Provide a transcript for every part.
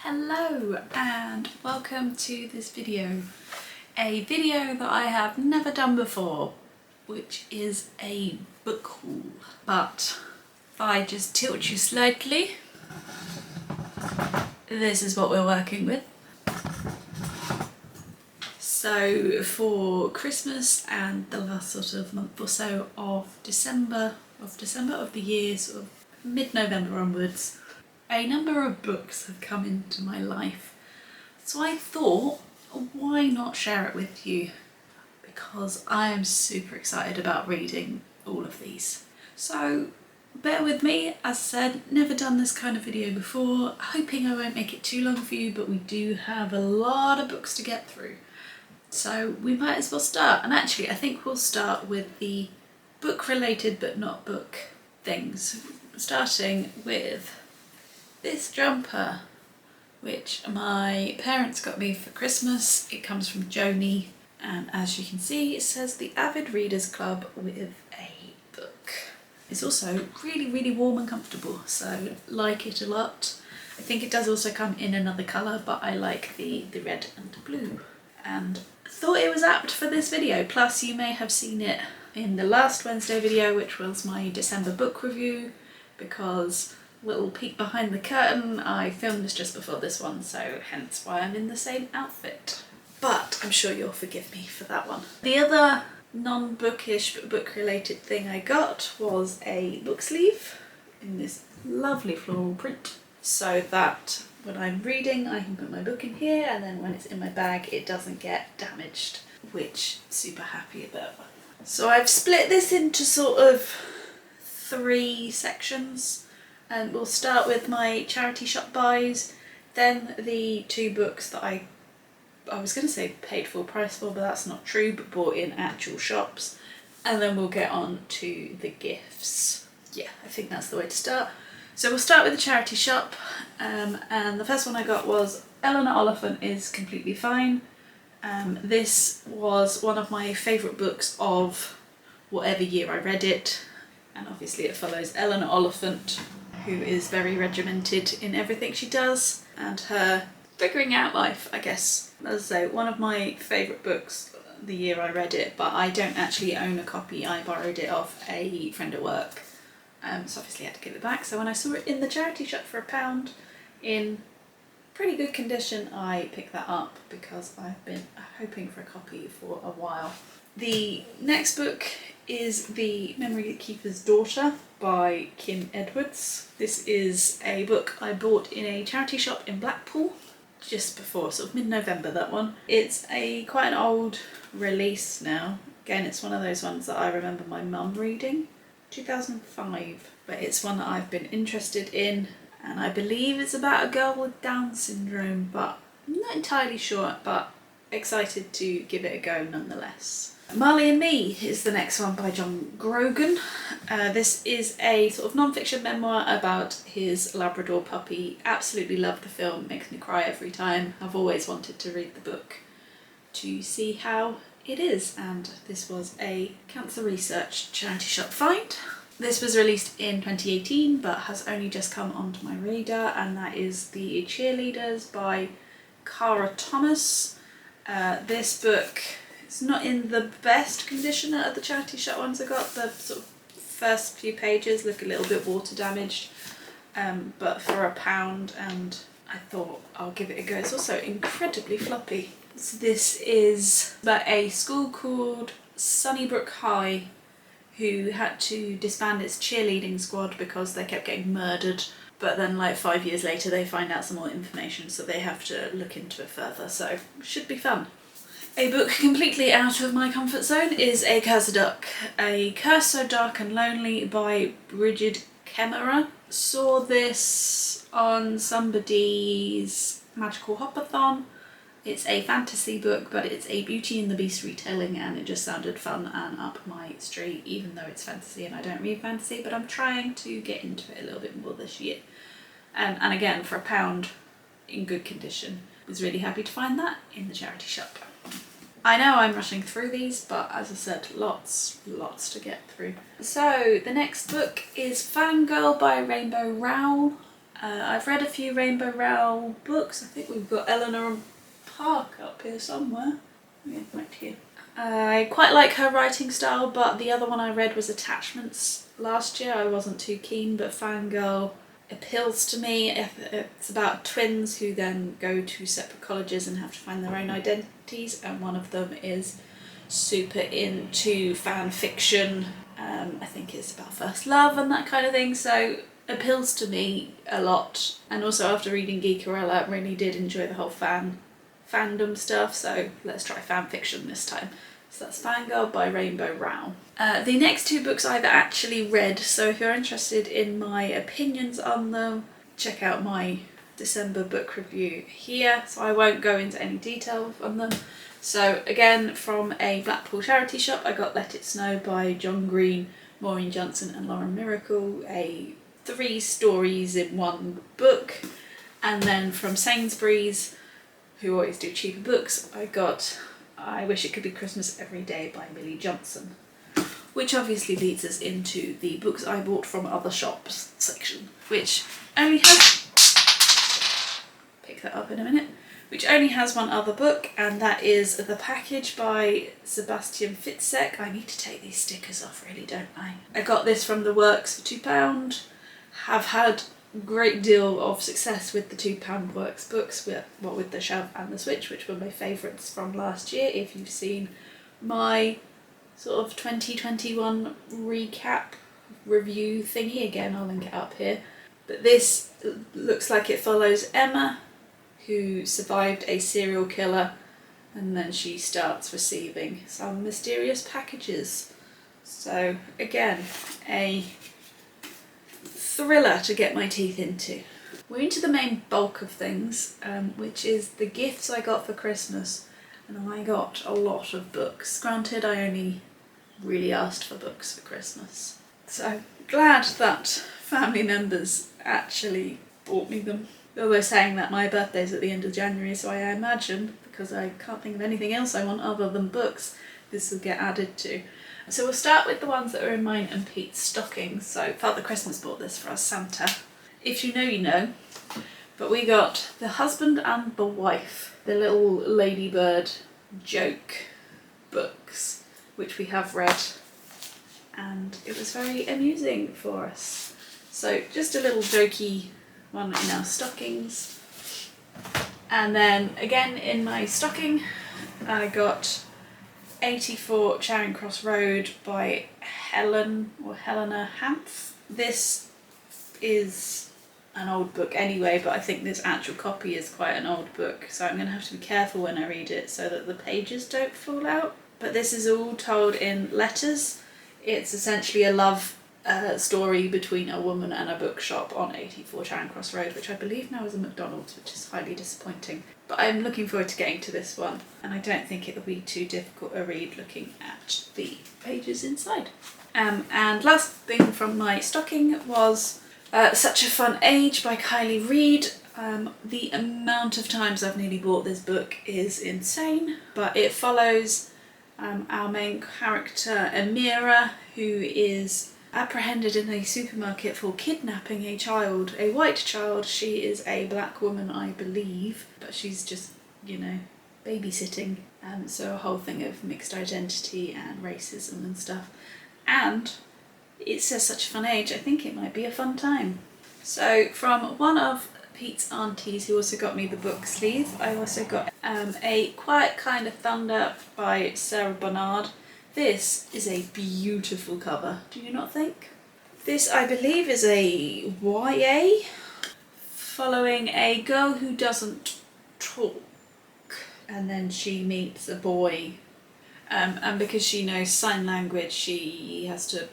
Hello and welcome to this video. A video that I have never done before, which is a book haul. But if I just tilt you slightly, this is what we're working with. So for Christmas and the last sort of month or so of December of the year, sort of mid-November onwards, a number of books have come into my life. So I thought, why not share it with you? Because I am super excited about reading all of these. So bear with me, as I said, never done this kind of video before, hoping I won't make it too long for you, but we do have a lot of books to get through. So we might as well start. And actually I think we'll start with the book related but not book things. Starting with this jumper, which my parents got me for Christmas. It comes from Joni, and as you can see it says the Avid Readers Club with a book. It's also really warm and comfortable, so like it a lot. I think it does also come in another colour, but I like the red and blue, and thought it was apt for this video. Plus you may have seen it in the last Wednesday video, which was my December book review, because little peek behind the curtain, I filmed this just before this one, so hence why I'm in the same outfit. But I'm sure you'll forgive me for that one. The other non-bookish but book-related thing I got was a book sleeve in this lovely floral print, so that when I'm reading I can put my book in here, and then when it's in my bag it doesn't get damaged, which I'm super happy about. So I've split this into sort of 3 sections. And we'll start with my charity shop buys, then the 2 books that I was going to say paid full price for, but that's not true, but bought in actual shops, and then we'll get on to the gifts. Yeah, I think that's the way to start. So we'll start with the charity shop, and the first one I got was Eleanor Oliphant is Completely Fine. This was one of my favourite books of whatever year I read it, and obviously it follows Eleanor Oliphant, who is very regimented in everything she does, and her figuring out life, I guess. As I say, one of my favourite books the year I read it, but I don't actually own a copy. I borrowed it off a friend at work, so obviously I had to give it back. So when I saw it in the charity shop for £1 in pretty good condition, I picked that up because I've been hoping for a copy for a while. The next book is The Memory Keeper's Daughter by Kim Edwards. This is a book I bought in a charity shop in Blackpool just before, sort of mid-November, that one. It's quite an old release now. Again, it's one of those ones that I remember my mum reading, 2005, but it's one that I've been interested in, and I believe it's about a girl with Down syndrome, but I'm not entirely sure, but excited to give it a go nonetheless. Marley and Me is the next one by John Grogan. This is a sort of non-fiction memoir about his Labrador puppy. Absolutely love the film, makes me cry every time. I've always wanted to read the book to see how it is, and this was a cancer research charity shop find. This was released in 2018 but has only just come onto my radar, and that is The Cheerleaders by Cara Thomas. This book, it's not in the best condition out of the charity shop ones I got. The sort of first few pages look a little bit water damaged, but for £1, and I thought I'll give it a go. It's also incredibly floppy. So this is about a school called Sunnybrook High who had to disband its cheerleading squad because they kept getting murdered, but then like 5 years later they find out some more information, so they have to look into it further, so should be fun. A book completely out of my comfort zone is A Curse So Dark and Lonely by Bridget Kemmerer. Saw this on somebody's Magical Hopathon. It's a fantasy book, but it's a Beauty and the Beast retelling, and it just sounded fun and up my street, even though it's fantasy and I don't read fantasy, but I'm trying to get into it a little bit more this year. And again, for £1 in good condition. Was really happy to find that in the charity shop. I know I'm rushing through these, but as I said, lots to get through. So the next book is Fangirl by Rainbow Rowell. I've read a few Rainbow Rowell books. I think we've got Eleanor and Park up here somewhere. Yeah, right here. I quite like her writing style, but the other one I read was Attachments last year. I wasn't too keen, but Fangirl appeals to me. It's about twins who then go to separate colleges and have to find their own identities, and one of them is super into fan fiction. I think it's about first love and that kind of thing, so appeals to me a lot. And also after reading Geekerella, I really did enjoy the whole fandom stuff, so let's try fan fiction this time. So that's Fangirl by Rainbow Rowell. The next two books I've actually read, so if you're interested in my opinions on them, check out my December book review here, so I won't go into any detail on them. So again, from a Blackpool charity shop, I got Let It Snow by John Green, Maureen Johnson and Lauren Miracle, 3 stories in one book. And then from Sainsbury's, who always do cheaper books, I got I Wish It Could Be Christmas Every Day by Millie Johnson, which obviously leads us into the books I bought from other shops section, which only has, pick that up in a minute, which only has one other book, and that is The Package by Sebastian Fitzek. I need to take these stickers off, really, don't I? I got this from the Works for £2, have had great deal of success with the £2 Works books, with the Shove and the Switch, which were my favourites from last year. If you've seen my sort of 2021 recap review thingy, again I'll link it up here. But this looks like it follows Emma, who survived a serial killer, and then she starts receiving some mysterious packages. So again, a thriller to get my teeth into. We're into the main bulk of things, which is the gifts I got for Christmas, and I got a lot of books. Granted, I only really asked for books for Christmas, so glad that family members actually bought me them. Although saying that, my birthday's at the end of January, so I imagine, because I can't think of anything else I want other than books, this will get added to. So we'll start with the ones that are in mine and Pete's stockings. So Father Christmas bought this for us, Santa. If you know, you know. But we got The Husband and the Wife, the little ladybird joke books, which we have read, and it was very amusing for us. So just a little jokey one in our stockings. And then again in my stocking I got 84 Charing Cross Road by Helena Hanff. This is an old book anyway, but I think this actual copy is quite an old book, so I'm going to have to be careful when I read it so that the pages don't fall out. But this is all told in letters. It's essentially a love story between a woman and a bookshop on 84 Charing Cross Road, which I believe now is a McDonald's, which is highly disappointing. But I'm looking forward to getting to this one, and I don't think it'll be too difficult a read looking at the pages inside. And last thing from my stocking was Such a Fun Age by Kylie Reid. The amount of times I've nearly bought this book is insane, but it follows our main character Amira, who is apprehended in a supermarket for kidnapping a child, a white child. She is a black woman, I believe, but she's just, you know, babysitting. So a whole thing of mixed identity and racism and stuff. And it says Such a Fun Age. I think it might be a fun time. So from one of Pete's aunties, who also got me the book sleeve, I also got A Quiet Kind of Thunder by Sarah Bernard. This is a beautiful cover, do you not think? This, I believe, is a YA following a girl who doesn't talk, and then she meets a boy, and because she knows sign language she has to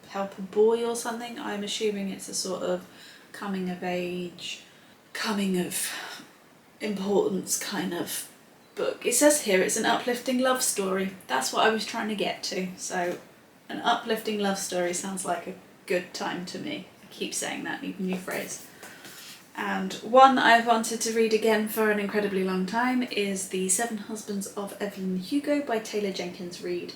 help a boy or something. I'm assuming it's a sort of coming of age, coming of importance kind of book. It says here it's an uplifting love story. That's what I was trying to get to. So an uplifting love story sounds like a good time to me. I keep saying that, need a new phrase. And one I've wanted to read again for an incredibly long time is The Seven Husbands of Evelyn Hugo by Taylor Jenkins Reid.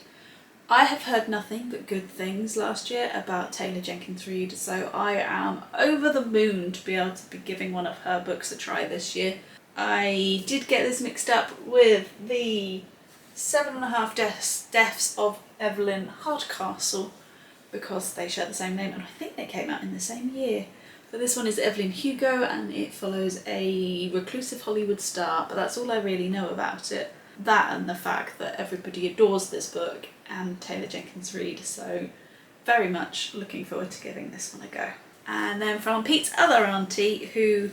I have heard nothing but good things last year about Taylor Jenkins Reid, so I am over the moon to be able to be giving one of her books a try this year. I did get this mixed up with the 7.5 Deaths of Evelyn Hardcastle because they share the same name and I think they came out in the same year. But this one is Evelyn Hugo and it follows a reclusive Hollywood star, but that's all I really know about it. That and the fact that everybody adores this book and Taylor Jenkins Reid, so very much looking forward to giving this one a go. And then from Pete's other auntie, who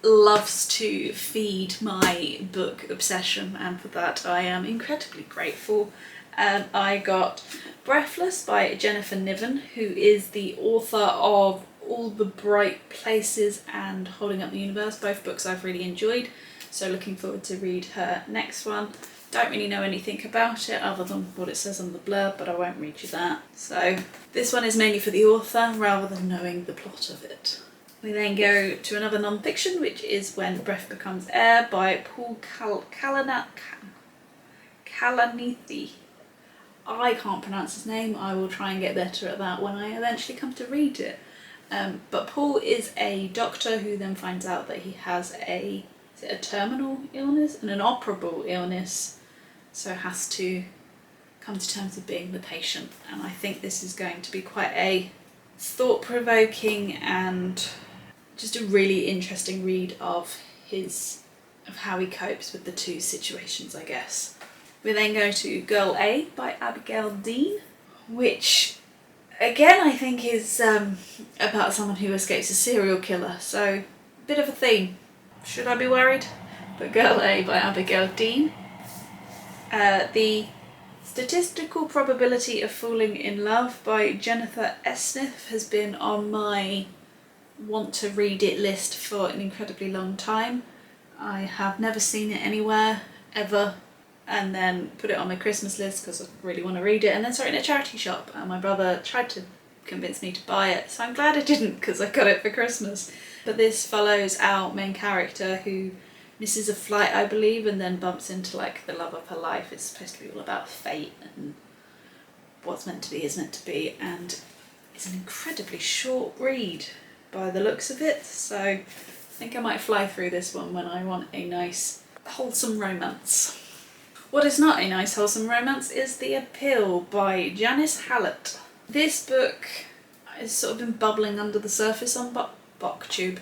loves to feed my book obsession, and for that I am incredibly grateful. I got Breathless by Jennifer Niven, who is the author of All the Bright Places and Holding Up the Universe, both books I've really enjoyed, so looking forward to read her next one. Don't really know anything about it other than what it says on the blurb, but I won't read you that. So this one is mainly for the author rather than knowing the plot of it. We then go to another non-fiction, which is When Breath Becomes Air by Paul Kalanithi. I can't pronounce his name, I will try and get better at that when I eventually come to read it. But Paul is a doctor who then finds out that he has a terminal illness, an inoperable illness, so has to come to terms with being the patient. And I think this is going to be quite a thought-provoking and just a really interesting read of how he copes with the two situations, I guess. We then go to Girl A by Abigail Dean, which again I think is about someone who escapes a serial killer, so a bit of a theme. Should I be worried? But Girl A by Abigail Dean. The Statistical Probability of Falling in Love by Jennifer Esnith has been on my want to read it list for an incredibly long time. I have never seen it anywhere, ever, and then put it on my Christmas list because I really want to read it, and then saw it in a charity shop and my brother tried to convince me to buy it, so I'm glad I didn't because I got it for Christmas. But this follows our main character who misses a flight, I believe, and then bumps into like the love of her life. It's supposed to be all about fate and what's meant to be is meant to be, and it's an incredibly short read by the looks of it, so I think I might fly through this one when I want a nice wholesome romance. What is not a nice wholesome romance is The Appeal by Janice Hallett. This book has sort of been bubbling under the surface on booktube.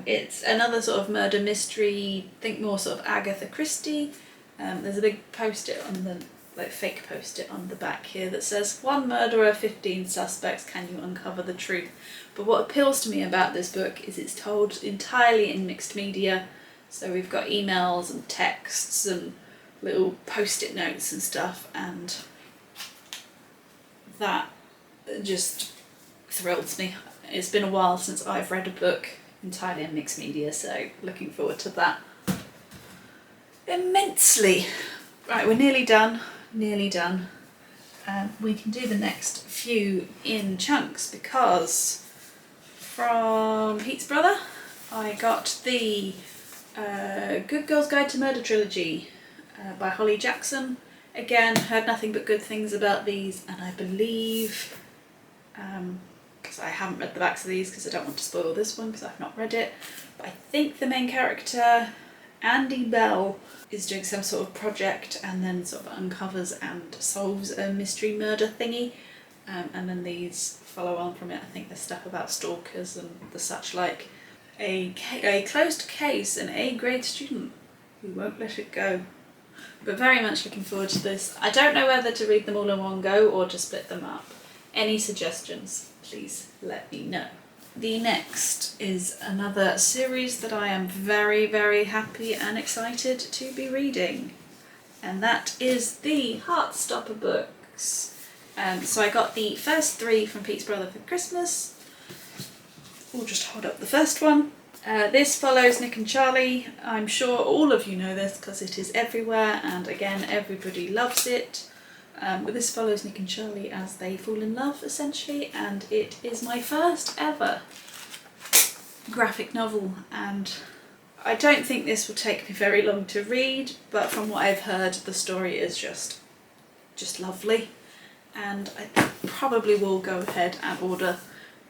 It's another sort of murder mystery, think more sort of Agatha Christie. There's a big post-it on the, fake post-it on the back here that says, 1 murderer, 15 suspects, can you uncover the truth? But what appeals to me about this book is it's told entirely in mixed media. So we've got emails and texts and little post-it notes and stuff, and that just thrills me. It's been a while since I've read a book entirely in mixed media, so looking forward to that immensely. Right, we're nearly done. We can do the next few in chunks because from Pete's brother I got the Good Girl's Guide to Murder trilogy by Holly Jackson. Again, heard nothing but good things about these, and I believe, because I haven't read the backs of these because I don't want to spoil this one because I've not read it, but I think the main character, Andy Bell, is doing some sort of project and then sort of uncovers and solves a mystery murder thingy, and then these follow on from it. I think there's stuff about stalkers and the such like. A closed case, an A-grade student who won't let it go. But very much looking forward to this. I don't know whether to read them all in one go or to split them up. Any suggestions, please let me know. The next is another series that I am very, very happy and excited to be reading. And that is the Heartstopper books. So I got the first 3 from Pete's brother for Christmas. We'll just hold up the first one. This follows Nick and Charlie. I'm sure all of you know this because it is everywhere, and again everybody loves it. But this follows Nick and Charlie as they fall in love essentially, and it is my first ever graphic novel, and I don't think this will take me very long to read, but from what I've heard the story is just just lovely. And I probably will go ahead and order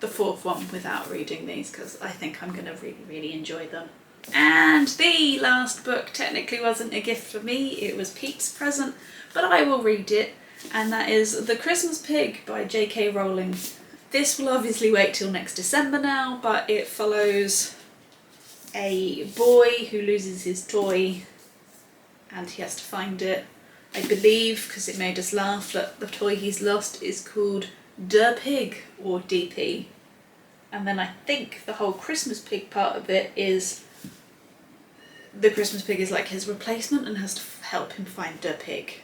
the 4th one without reading these because I think I'm going to really enjoy them. And the last book technically wasn't a gift for me, it was Pete's present, but I will read it, and that is The Christmas Pig by J.K. Rowling. This will obviously wait till next December now, but it follows a boy who loses his toy and he has to find it. I believe, because it made us laugh, that the toy he's lost is called Der Pig, or DP. And then I think the whole Christmas Pig part of it is the Christmas Pig is like his replacement and has to help him find Der Pig.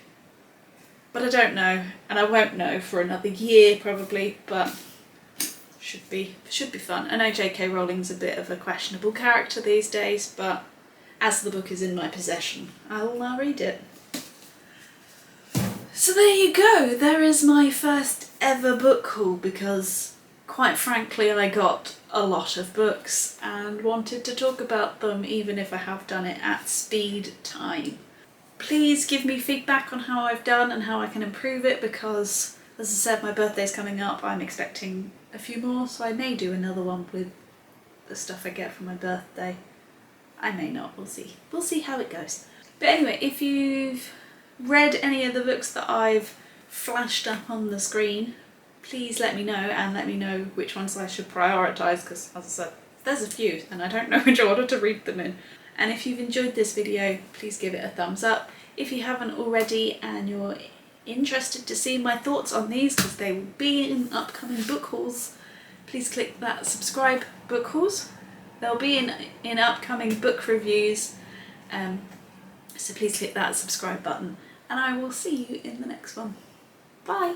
But I don't know, and I won't know for another year probably, but should be fun. I know J.K. Rowling's a bit of a questionable character these days, but as the book is in my possession, I'll now read it. So there you go, there is my first ever book haul, because quite frankly I got a lot of books and wanted to talk about them even if I have done it at speed time. Please give me feedback on how I've done and how I can improve it, because as I said, my birthday's coming up, I'm expecting a few more, so I may do another one with the stuff I get for my birthday. I may not, we'll see. We'll see how it goes. But anyway, if you've read any of the books that I've flashed up on the screen, please let me know, and let me know which ones I should prioritise, because as I said, there's a few and I don't know which order to read them in. And if you've enjoyed this video, please give it a thumbs up. If you haven't already and you're interested to see my thoughts on these, because they will be in upcoming book hauls, please click that subscribe. Book hauls, they'll be in upcoming book reviews, so please click that subscribe button, and I will see you in the next one. Bye!